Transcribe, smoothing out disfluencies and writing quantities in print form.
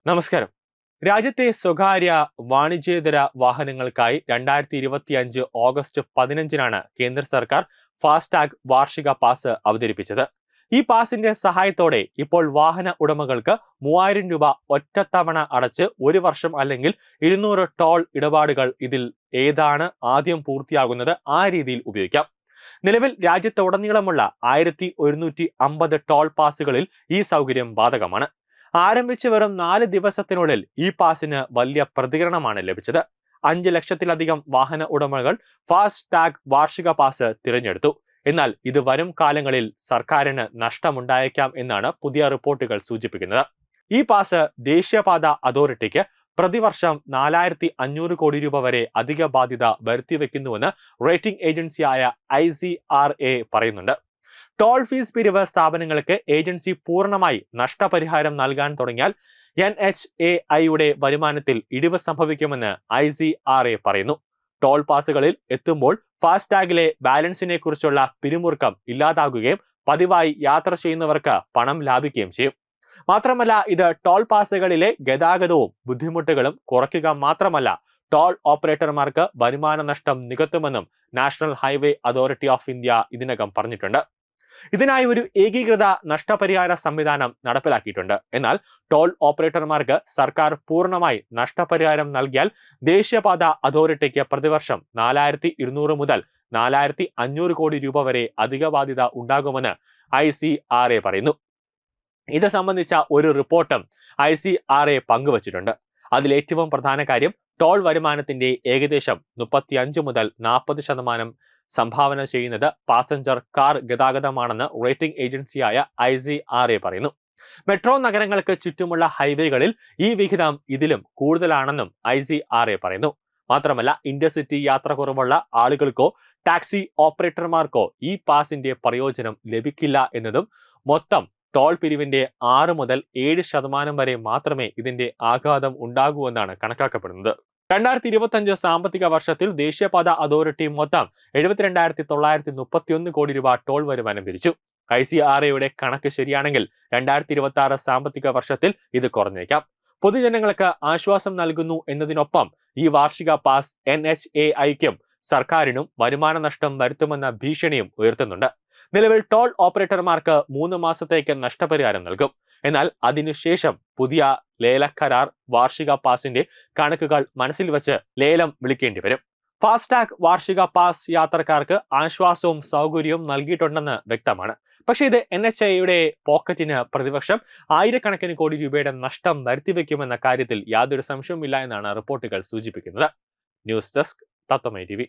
നമസ്കാരം. രാജ്യത്തെ സ്വകാര്യ വാണിജ്യേതര വാഹനങ്ങൾക്കായി 2025 ഓഗസ്റ്റ് 15-നാണ് കേന്ദ്ര സർക്കാർ ഫാസ്ടാഗ് വാർഷിക പാസ് അവതരിപ്പിച്ചത്. ഈ പാസിന്റെ സഹായത്തോടെ ഇപ്പോൾ വാഹന ഉടമകൾക്ക് 3000 രൂപ ഒറ്റത്തവണ അടച്ച് 1 വർഷം അല്ലെങ്കിൽ 200 ടോൾ ഇടപാടുകൾ ഇതിൽ ഏതാണ് ആദ്യം പൂർത്തിയാകുന്നത് ആ രീതിയിൽ ഉപയോഗിക്കാം. നിലവിൽ രാജ്യത്തുടനീളമുള്ള 1150 ടോൾ പാസുകളിൽ ഈ സൗകര്യം ബാധകമാണ്. ആരംഭിച്ച് വെറും 4 ദിവസത്തിനുള്ളിൽ ഈ പാസിന് വലിയ പ്രതികരണമാണ് ലഭിച്ചത്. 5 ലക്ഷത്തിലധികം വാഹന ഉടമകൾ ഫാസ്റ്റ് ടാഗ് വാർഷിക പാസ് തിരഞ്ഞെടുത്തു. എന്നാൽ ഇത് വരും കാലങ്ങളിൽ സർക്കാരിന് നഷ്ടമുണ്ടായേക്കാം എന്നാണ് പുതിയ റിപ്പോർട്ടുകൾ സൂചിപ്പിക്കുന്നത്. ഈ പാസ് ദേശീയപാത അതോറിറ്റിക്ക് പ്രതിവർഷം 4500 കോടി രൂപ വരെ അധിക ബാധ്യത വരുത്തിവെക്കുന്നുവെന്ന് റേറ്റിംഗ് ഏജൻസിയായ ICRA പറയുന്നുണ്ട്. ടോൾ ഫീസ് പിരിവ് സ്ഥാപനങ്ങൾക്ക് ഏജൻസി പൂർണ്ണമായി നഷ്ടപരിഹാരം നൽകാൻ തുടങ്ങിയാൽ NHAIയുടെ വരുമാനത്തിൽ ഇടിവ് സംഭവിക്കുമെന്ന് ICRA പറയുന്നു. ടോൾ പാസുകളിൽ എത്തുമ്പോൾ ഫാസ്ടാഗിലെ ബാലൻസിനെ കുറിച്ചുള്ള പിരിമുറുക്കം ഇല്ലാതാകുകയും പതിവായി യാത്ര ചെയ്യുന്നവർക്ക് പണം ലാഭിക്കുകയും ചെയ്യും. മാത്രമല്ല, ഇത് ടോൾ പാസുകളിലെ ഗതാഗതവും ബുദ്ധിമുട്ടുകളും കുറയ്ക്കുക മാത്രമല്ല, ടോൾ ഓപ്പറേറ്റർമാർക്ക് വരുമാന നഷ്ടം നികത്തുമെന്നും national highway authority of India ഇതിനകം പറഞ്ഞിട്ടുണ്ട്. ഇതിനായി ഒരു ഏകീകൃത നഷ്ടപരിഹാര സംവിധാനം നടപ്പിലാക്കിയിട്ടുണ്ട്. എന്നാൽ ടോൾ ഓപ്പറേറ്റർമാർക്ക് സർക്കാർ പൂർണ്ണമായി നഷ്ടപരിഹാരം നൽകിയാൽ ദേശീയപാത അതോറിറ്റിക്ക് പ്രതിവർഷം 4200 മുതൽ 4500 കോടി രൂപ വരെ അധിക ബാധ്യത ഉണ്ടാകുമെന്ന് ICRA പറയുന്നു. ഇത് സംബന്ധിച്ച ഒരു റിപ്പോർട്ടും ICRA പങ്കുവച്ചിട്ടുണ്ട്. അതിലേറ്റവും പ്രധാന കാര്യം ടോൾ വരുമാനത്തിന്റെ ഏകദേശം 35 മുതൽ 40% സംഭാവന ചെയ്യുന്നത് പാസഞ്ചർ കാർ ഗതാഗതമാണെന്ന് റേറ്റിംഗ് ഏജൻസിയായ ICRA പറയുന്നു. മെട്രോ നഗരങ്ങൾക്ക് ചുറ്റുമുള്ള ഹൈവേകളിൽ ഈ വിഹിതം ഇതിലും കൂടുതലാണെന്നും ICRA പറയുന്നു. മാത്രമല്ല, ഇന്റർസിറ്റി യാത്ര കുറവുള്ള ആളുകൾക്കോ ടാക്സി ഓപ്പറേറ്റർമാർക്കോ ഈ പാസിന്റെ പ്രയോജനം ലഭിക്കില്ല എന്നതും മൊത്തം ടോൾ പിരിവിന്റെ 6 മുതൽ 7% വരെ മാത്രമേ ഇതിന്റെ ആഘാതം ഉണ്ടാകൂ എന്നാണ് കണക്കാക്കപ്പെടുന്നത്. 2025 സാമ്പത്തിക വർഷത്തിൽ ദേശീയപാത അതോറിറ്റി മൊത്തം 72,931 കോടി രൂപ ടോൾ വരുമാനം പിരിച്ചു. ICRAയുടെ കണക്ക് ശരിയാണെങ്കിൽ 2026 സാമ്പത്തിക വർഷത്തിൽ ഇത് കുറഞ്ഞേക്കാം. പൊതുജനങ്ങൾക്ക് ആശ്വാസം നൽകുന്നു എന്നതിനൊപ്പം ഈ വാർഷിക പാസ് NHAIക്കും സർക്കാരിനും വരുമാന നഷ്ടം വരുത്തുമെന്ന ഭീഷണിയും ഉയർത്തുന്നുണ്ട്. നിലവിൽ ടോൾ ഓപ്പറേറ്റർമാർക്ക് 3 മാസത്തേക്ക് നഷ്ടപരിഹാരം നൽകും. എന്നാൽ അതിനുശേഷം പുതിയ ലേലക്കരാർ വാർഷിക പാസിന്റെ കണക്കുകൾ മനസ്സിൽ വെച്ച് ലേലം വിളിക്കേണ്ടി വരും. ഫാസ്ടാഗ് വാർഷിക പാസ് യാത്രക്കാർക്ക് ആശ്വാസവും സൗകര്യവും നൽകിയിട്ടുണ്ടെന്ന് വ്യക്തമാണ്. പക്ഷേ ഇത് NHAIയുടെ പോക്കറ്റിന് പ്രതിവർഷം ആയിരക്കണക്കിന് കോടി രൂപയുടെ നഷ്ടം വരുത്തിവെക്കുമെന്ന കാര്യത്തിൽ യാതൊരു സംശയവുമില്ല എന്നാണ് റിപ്പോർട്ടുകൾ സൂചിപ്പിക്കുന്നത്. ന്യൂസ് ഡെസ്ക് തത്വമൈ TV.